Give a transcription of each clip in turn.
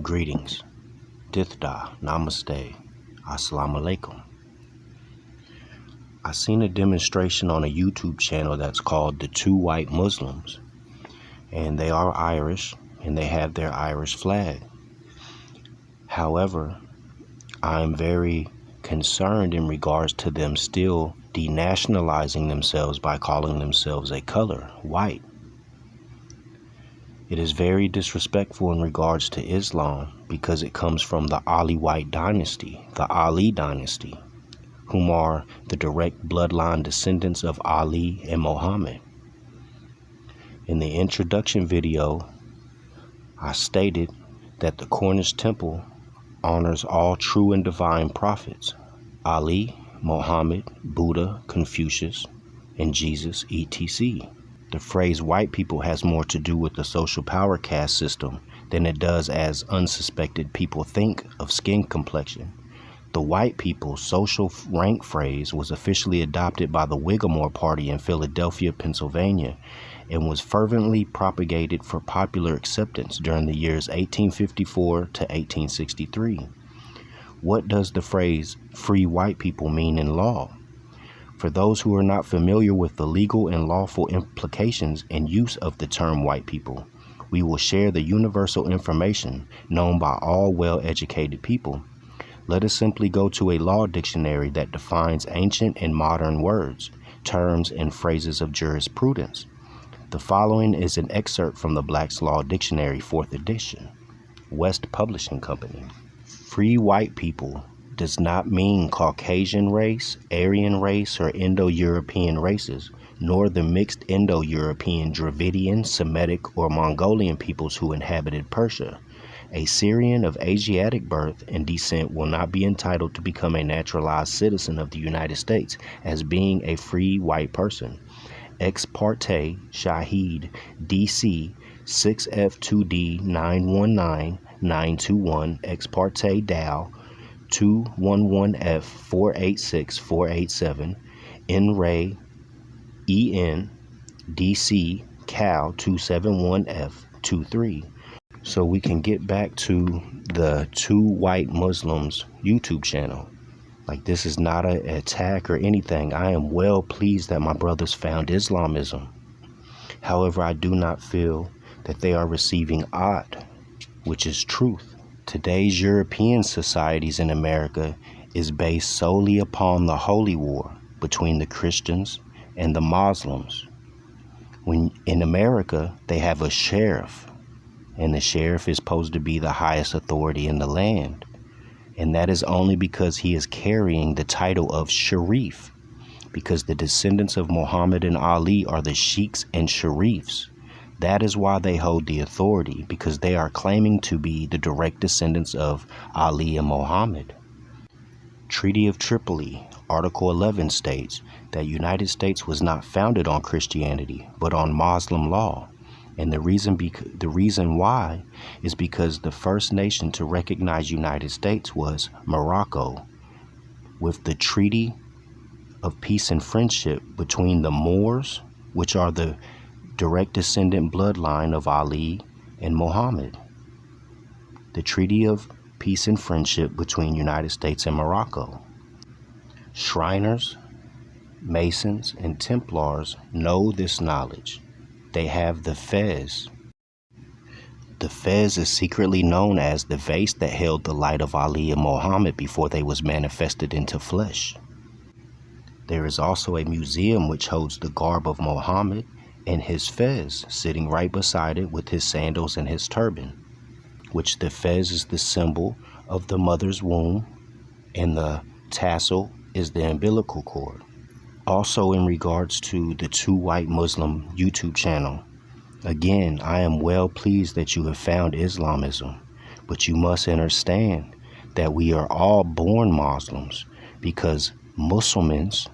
Greetings, Dithda, Namaste, Assalamu Alaikum. I seen a demonstration on a YouTube channel that's called The Two White Muslims, and they are Irish and they have their Irish flag. However, I'm very concerned in regards to them still denationalizing themselves by calling themselves a color, white. It is very disrespectful in regards to Islam because it comes from the Ali White dynasty, the Ali dynasty, whom are the direct bloodline descendants of Ali and Muhammad. In the introduction video, I stated that the Cornish temple honors all true and divine prophets, Ali, Muhammad, Buddha, Confucius, and Jesus, etc. The phrase white people has more to do with the social power caste system than it does as unsuspected people think of skin complexion. The white people social rank phrase was officially adopted by the Whigmore Party in Philadelphia, Pennsylvania, and was fervently propagated for popular acceptance during the years 1854 to 1863. What does the phrase free white people mean in law? For those who are not familiar with the legal and lawful implications and use of the term white people, we will share the universal information known by all well-educated people. Let us simply go to a law dictionary that defines ancient and modern words, terms, and phrases of jurisprudence. The following is an excerpt from the Black's Law Dictionary, 4th edition, West Publishing Company. Free white people does not mean Caucasian race, Aryan race, or Indo-European races, nor the mixed Indo-European, Dravidian, Semitic, or Mongolian peoples who inhabited Persia. A Syrian of Asiatic birth and descent will not be entitled to become a naturalized citizen of the United States as being a free white person. Ex parte Shahid DC 6F2D 919921 Ex parte Dow 211F 486487 N Ray EN DC Cal 271F 23. So we can get back to the Two White Muslims YouTube channel. Like, this is not an attack or anything. I am well pleased that my brothers found Islamism. However, I do not feel that they are receiving Ad, which is truth. Today's European societies in America is based solely upon the holy war between the Christians and the Muslims. When in America, they have a sheriff, and the sheriff is supposed to be the highest authority in the land. And that is only because he is carrying the title of Sharif, because the descendants of Muhammad and Ali are the sheiks and sharifs. That is why they hold the authority, because they are claiming to be the direct descendants of Ali and Muhammad. Treaty of Tripoli, Article 11 states that United States was not founded on Christianity, but on Muslim law. And the reason why is because the first nation to recognize United States was Morocco, with the Treaty of Peace and Friendship between the Moors, which are the direct descendant bloodline of Ali and Muhammad. The Treaty of Peace and Friendship between United States and Morocco. Shriners, Masons, and Templars know this knowledge. They have the Fez. The Fez is secretly known as the vase that held the light of Ali and Muhammad before they was manifested into flesh. There is also a museum which holds the garb of Muhammad and his fez sitting right beside it with his sandals and his turban, which the fez is the symbol of the mother's womb and the tassel is the umbilical cord. Also, in regards to the Two White Muslim YouTube channel, again, I am well pleased that you have found Islamism, but you must understand that we are all born Muslims, because Muslims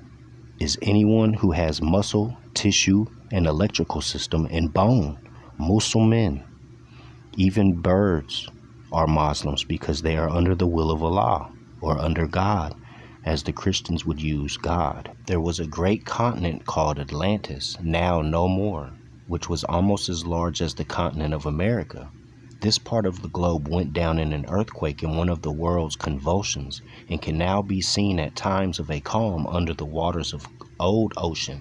is anyone who has muscle, tissue, and electrical system and bone. Muslimin. Even birds are Muslims because they are under the will of Allah, or under God, as the Christians would use God. There was a great continent called Atlantis, now no more, which was almost as large as the continent of America. This part of the globe went down in an earthquake in one of the world's convulsions and can now be seen at times of a calm under the waters of old ocean,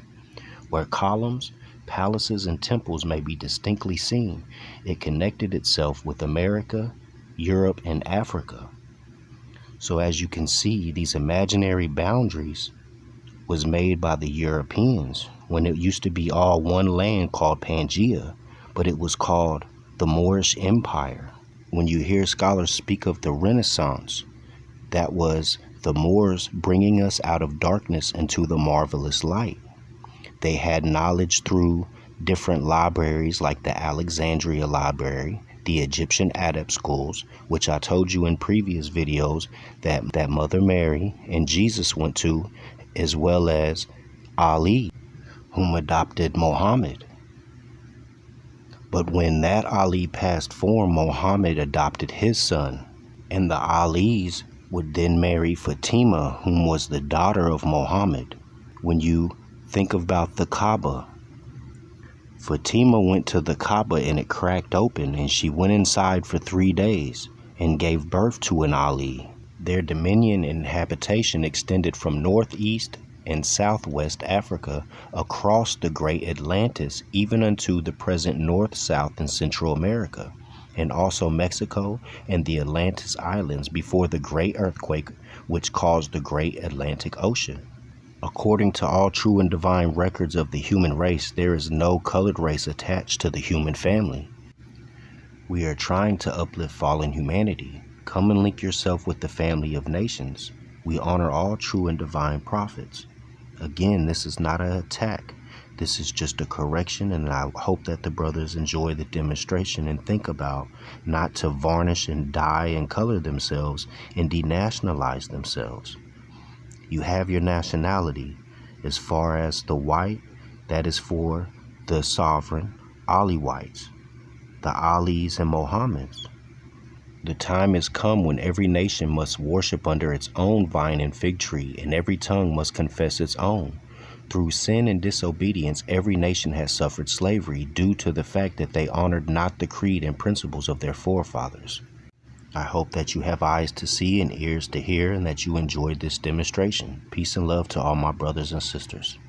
where columns, palaces, and temples may be distinctly seen. It connected itself with America, Europe, and Africa. So as you can see, these imaginary boundaries was made by the Europeans when it used to be all one land called Pangaea, but it was called the Moorish Empire. When you hear scholars speak of the Renaissance, that was the Moors bringing us out of darkness into the marvelous light. They had knowledge through different libraries like the Alexandria Library, the Egyptian adept schools, which I told you in previous videos that Mother Mary and Jesus went to, as well as Ali, whom adopted Muhammad. But when that Ali passed form, Muhammad adopted his son, and the Alis would then marry Fatima, whom was the daughter of Muhammad. When you think about the Kaaba, Fatima went to the Kaaba and it cracked open, and she went inside for 3 days and gave birth to an Ali. Their dominion and habitation extended from northeast and southwest Africa across the great Atlantis, even unto the present North, South, and Central America, and also Mexico and the Atlantis Islands before the great earthquake which caused the great Atlantic Ocean. According to all true and divine records of the human race, there is no colored race attached to the human family. We are trying to uplift fallen humanity. Come and link yourself with the family of nations. We honor all true and divine prophets. Again, this is not an attack. This is just a correction, and I hope that the brothers enjoy the demonstration and think about not to varnish and dye and color themselves and denationalize themselves. You have your nationality. As far as the white, that is for the sovereign Ali whites, the Alis and Mohammeds. The time has come when every nation must worship under its own vine and fig tree, and every tongue must confess its own. Through sin and disobedience, every nation has suffered slavery due to the fact that they honored not the creed and principles of their forefathers. I hope that you have eyes to see and ears to hear, and that you enjoyed this demonstration. Peace and love to all my brothers and sisters.